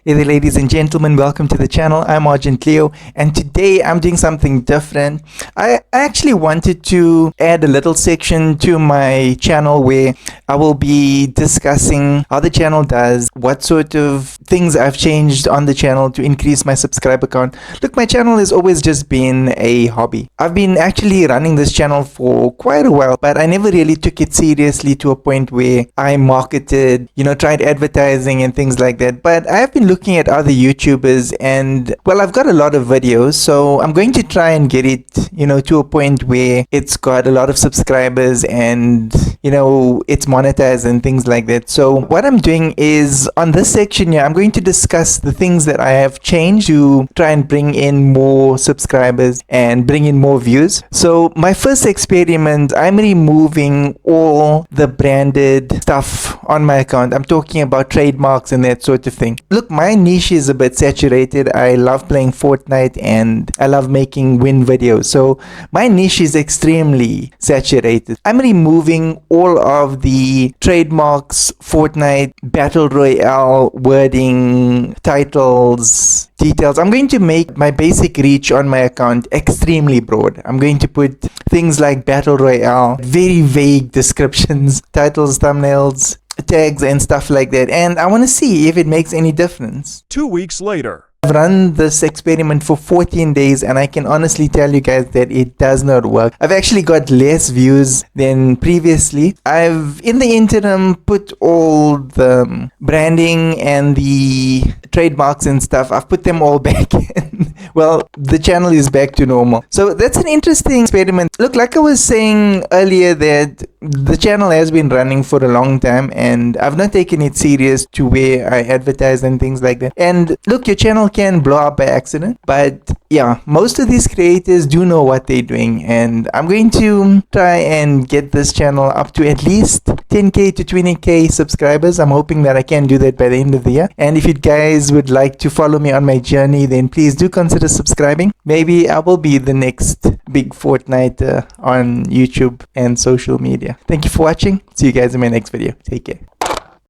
Hey there, ladies and gentlemen, welcome to the channel. I'm Argent Leo, and today I'm doing something different. I actually wanted to add a little section to my channel where I will be discussing how the channel does, what sort of things I've changed on the channel to increase my subscriber count. Look, my channel has always just been a hobby. I've been actually running this channel for quite a while, but I never really took it seriously to a point where I marketed, tried advertising and things like that. But I have been looking at other YouTubers and, well, I've got a lot of videos, so I'm going to try and get it, to a point where it's got a lot of subscribers and, it's monetized and things like that. So what I'm doing is on this section here, I'm going to discuss the things that I have changed to try and bring in more subscribers and bring in more views. So my first experiment, I'm removing all the branded stuff on my account. I'm talking about trademarks and that sort of thing. Look, my niche is a bit saturated. I love playing Fortnite and I love making win videos. So my niche is extremely saturated. I'm removing all of the trademarks, Fortnite, Battle Royale, wording, titles, details. I'm going to make my basic reach on my account extremely broad. I'm going to put things like Battle Royale, very vague descriptions, titles, thumbnails, tags and stuff like that, and I want to see if it makes any difference. 2 weeks later. I've run this experiment for 14 days and I can honestly tell you guys that it does not work. I've actually got less views than previously. I've in the interim put all the branding and the trademarks and stuff, I've put them all back in. Well, the channel is back to normal. So that's an interesting experiment. Look, like I was saying earlier, that the channel has been running for a long time and I've not taken it serious to where I advertise and things like that. And look, your channel can blow up by accident, but yeah, most of these creators do know what they're doing, and I'm going to try and get this channel up to at least 10k to 20k subscribers. I'm hoping that I can do that by the end of the year. And if you guys would like to follow me on my journey, then please do consider subscribing. Maybe I will be the next big Fortnite on YouTube and social media. Thank you for watching. See you guys in my next video. Take care.